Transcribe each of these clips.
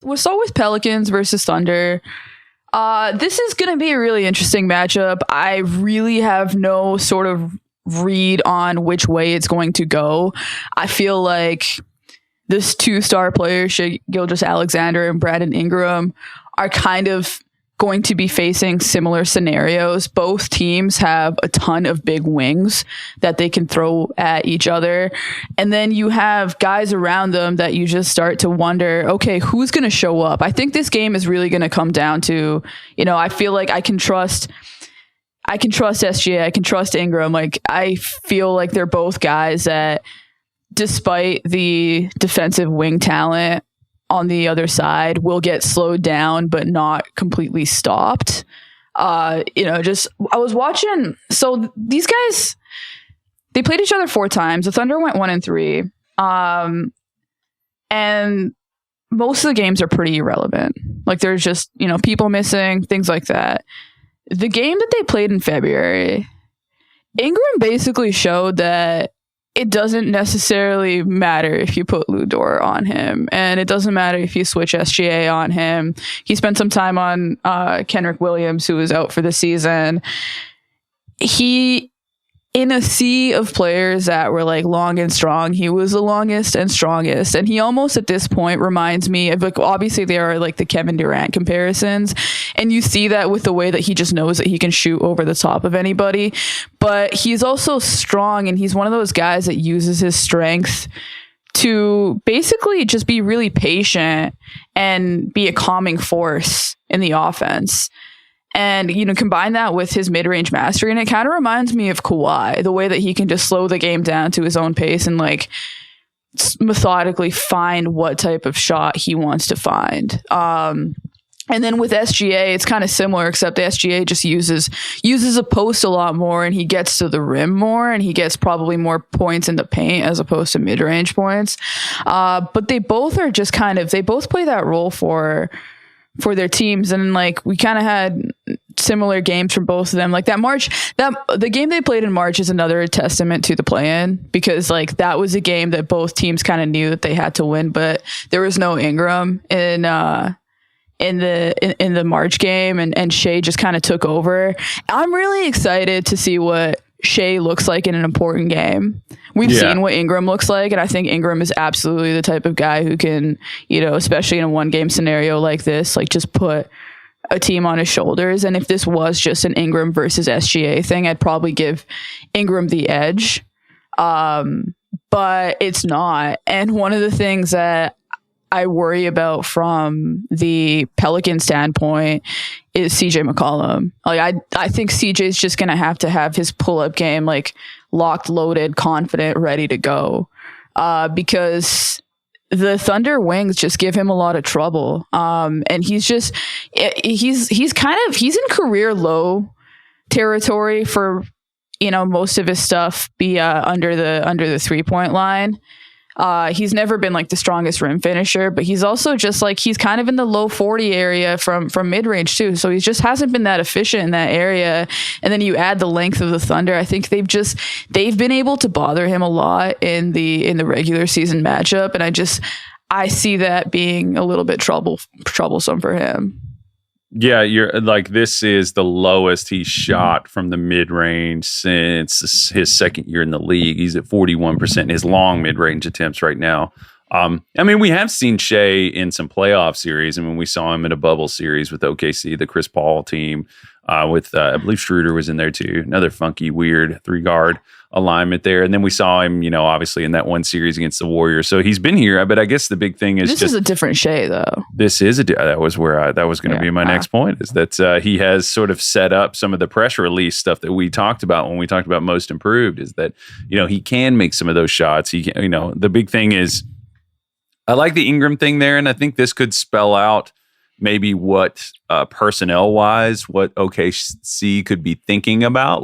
We'll start with Pelicans versus Thunder. This is going to be a really interesting matchup. I really have no sort of read on which way it's going to go. I feel like this 2-star players, Shai-Gilgeous Alexander and Brandon Ingram, are kind of going to be facing similar scenarios. Both teams have a ton of big wings that they can throw at each other. And then you have guys around them that you just start to wonder, okay, who's going to show up? I think this game is really going to come down to, I feel like I can trust SGA, I can trust Ingram. Like, I feel like they're both guys that, despite the defensive wing talent on the other side, will get slowed down but not completely stopped. I was watching, so these guys, they played each other 4 times. The Thunder went 1-3. And most of the games are pretty irrelevant. Like, there's just, people missing, things like that. The game that they played in February, Ingram basically showed that it doesn't necessarily matter if you put Lu Dort on him, and it doesn't matter if you switch SGA on him. He spent some time on Kenrich Williams, who was out for the season. He, in a sea of players that were like long and strong, he was the longest and strongest. And he almost at this point reminds me of, like, obviously there are like the Kevin Durant comparisons, and you see that with the way that he just knows that he can shoot over the top of anybody. But he's also strong, and he's one of those guys that uses his strength to basically just be really patient and be a calming force in the offense. And, combine that with his mid-range mastery, and it kind of reminds me of Kawhi, the way that he can just slow the game down to his own pace and, like, methodically find what type of shot he wants to find. And then with SGA, it's kind of similar, except the SGA just uses a post a lot more, and he gets to the rim more, and he gets probably more points in the paint as opposed to mid-range points. But they both are just they both play that role for their teams, and like we kind of had similar games from both of them. Like the game they played in March is another testament to the play-in, because like that was a game that both teams kind of knew that they had to win, but there was no Ingram in the March game, and Shai just kind of took over. I'm really excited to see what Shai looks like in an important game. We've seen what Ingram looks like, and I think Ingram is absolutely the type of guy who can, especially in a 1-game scenario like this, like just put a team on his shoulders. And if this was just an Ingram versus SGA thing, I'd probably give Ingram the edge. But it's not. And one of the things that I worry about from the Pelican standpoint is CJ McCollum. Like I think CJ's just going to have his pull-up game like locked, loaded, confident, ready to go. Because the Thunder wings just give him a lot of trouble. And he's in career low territory for, most of his stuff be under the 3-point line. He's never been like the strongest rim finisher, but he's also just like, he's kind of in the low 40 area from mid-range too. So he just hasn't been that efficient in that area. And then you add the length of the Thunder. I think they've been able to bother him a lot in the regular season matchup. And I see that being a little bit troublesome for him. Yeah, you're like, this is the lowest he's shot from the mid-range since his second year in the league. He's at 41%, his long mid-range attempts right now. We have seen Shai in some playoff series. I mean, we saw him in a bubble series with OKC, the Chris Paul team, with, I believe Schroeder was in there too. Another funky, weird 3-guard alignment there. And then we saw him, obviously in that one series against the Warriors. So he's been here, but I guess the big thing is this is a different Shai though. This is that was going to be my next point, is that he has sort of set up some of the pressure release stuff that we talked about when we talked about most improved, is that, he can make some of those shots. He can, the big thing is, I like the Ingram thing there. And I think this could spell out maybe what personnel wise, what OKC could be thinking about,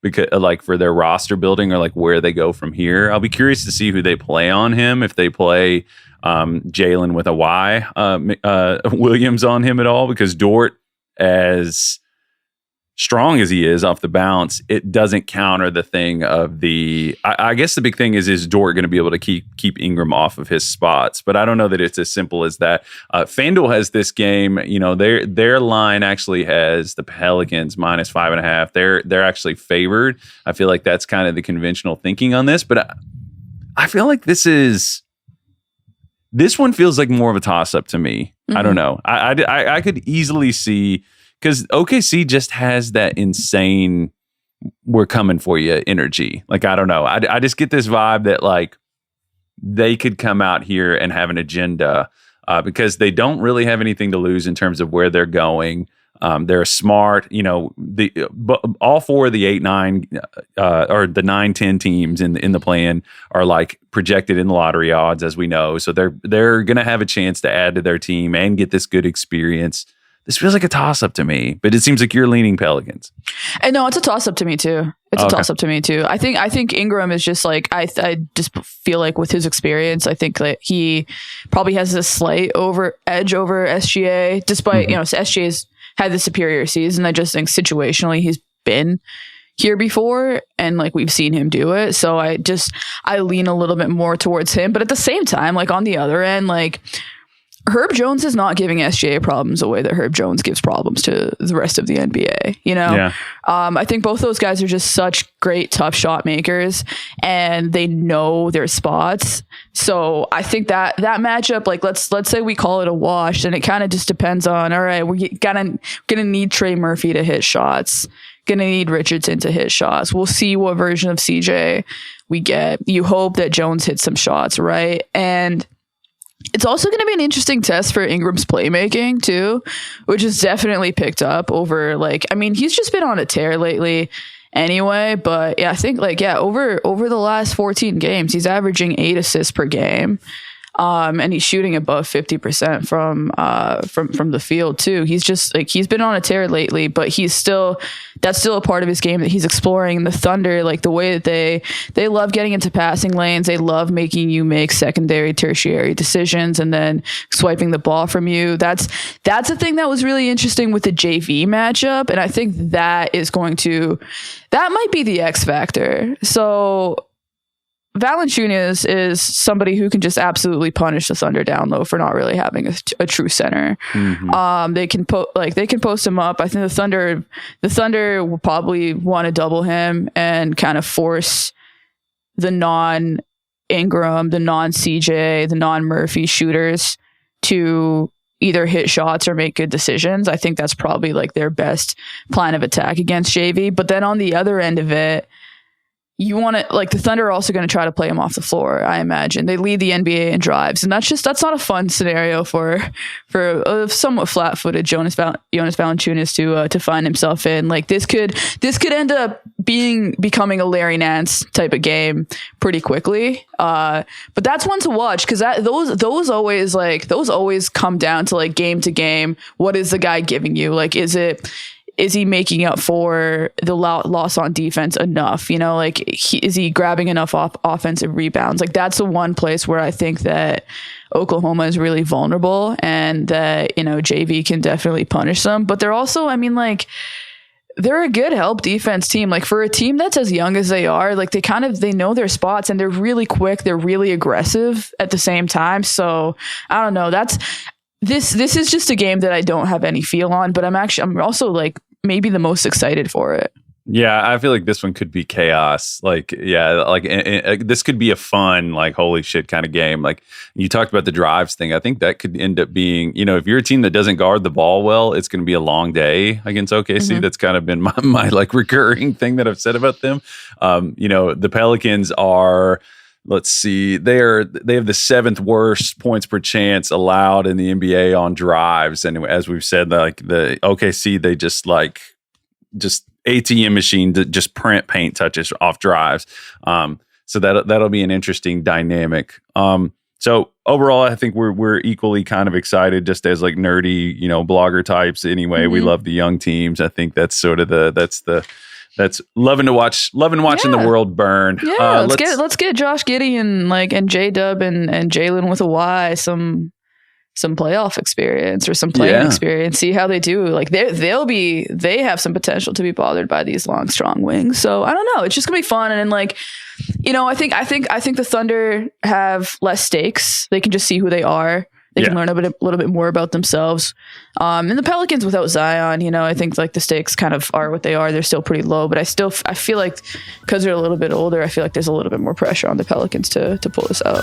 because for their roster building, or like where they go from here. I'll be curious to see who they play on him, if they play Jalen with a Y, Williams on him at all, because Dort as strong as he is off the bounce, it doesn't counter the thing of I guess the big thing is Dort going to be able to keep Ingram off of his spots? But I don't know that it's as simple as that. FanDuel has this game, their line actually has the Pelicans minus 5.5. They're actually favored. I feel like that's kind of the conventional thinking on this, but I feel like this one feels like more of a toss up to me. Mm-hmm. I don't know. I could easily see, because OKC just has that insane "we're coming for you" energy. Like, I don't know. I just get this vibe that like they could come out here and have an agenda because they don't really have anything to lose in terms of where they're going. They're smart. All four of the 8-9 or the 9-10 teams in the plan are like projected in the lottery odds, as we know. So they're going to have a chance to add to their team and get this good experience. This feels like a toss-up to me, but it seems like you're leaning Pelicans. And no, it's a toss-up to me too. It's a toss-up to me too. I think Ingram is just like, I just feel like with his experience, I think that he probably has a slight edge over SGA, despite, SGA's had the superior season. I just think situationally he's been here before and like we've seen him do it. So I lean a little bit more towards him. But at the same time, like on the other end, like Herb Jones is not giving SGA problems the way that Herb Jones gives problems to the rest of the NBA, Yeah. I think both those guys are just such great tough shot makers and they know their spots. So I think that matchup, like let's say we call it a wash, and it kind of just depends on, all right, we're gonna need Trey Murphy to hit shots, gonna need Richardson to hit shots. We'll see what version of CJ we get. You hope that Jones hits some shots, right? And it's also going to be an interesting test for Ingram's playmaking too, which is definitely picked up over he's just been on a tear lately anyway, but yeah, I think over the last 14 games, he's averaging 8 assists per game. And he's shooting above 50% from the field too. He's just like, he's been on a tear lately, but that's still a part of his game that he's exploring. The Thunder, like the way that they love getting into passing lanes. They love making you make secondary, tertiary decisions and then swiping the ball from you. That's a thing that was really interesting with the JV matchup. And I think that might be the X factor. So Valanciunas is somebody who can just absolutely punish the Thunder down low for not really having a true center. Mm-hmm. They can post him up. I think the Thunder will probably want to double him and kind of force the non-Ingram, the non-CJ, the non-Murphy shooters to either hit shots or make good decisions. I think that's probably like their best plan of attack against JV. But then on the other end of it, you want to, like, the Thunder are also going to try to play him off the floor, I imagine. They lead the NBA in drives, and that's not a fun scenario for a somewhat flat-footed Jonas Valanciunas to find himself in. Like, this could end up becoming a Larry Nance type of game pretty quickly. But that's one to watch, because those always come down to like game to game. What is the guy giving you? Like, is he making up for the loss on defense enough? Is he grabbing enough offensive rebounds? Like, that's the one place where I think that Oklahoma is really vulnerable and that, JV can definitely punish them. But they're also, they're a good help defense team. Like, for a team that's as young as they are, like they know their spots and they're really quick. They're really aggressive at the same time. So I don't know. This is just a game that I don't have any feel on, but I'm also like maybe the most excited for it. Yeah, I feel like this one could be chaos. Like, yeah, like this could be a fun, like, holy shit kind of game. Like, you talked about the drives thing. I think that could end up being, if you're a team that doesn't guard the ball well, it's going to be a long day against OKC. Mm-hmm. That's kind of been my like recurring thing that I've said about them. The Pelicans are, let's see, they have the 7th worst points per chance allowed in the NBA on drives. And as we've said, like the OKC, they just ATM machine to just print paint touches off drives. So that'll be an interesting dynamic. So overall, I think we're equally kind of excited, just as like nerdy, blogger types. Anyway, mm-hmm. We love the young teams. I think that's sort of that's loving watching the world burn. Yeah, let's get Josh Giddey and J Dub and Jalen with a Y some playoff experience or some playing experience, see how they do. Like they have some potential to be bothered by these long, strong wings. So I don't know. It's just gonna be fun. And like, you know, I think the Thunder have less stakes. They can just see who they are. They can learn a little bit more about themselves. And the Pelicans without Zion, you know, I think like the stakes kind of are what they are. They're still pretty low, but I feel like because they're a little bit older, I feel like there's a little bit more pressure on the Pelicans to pull this out.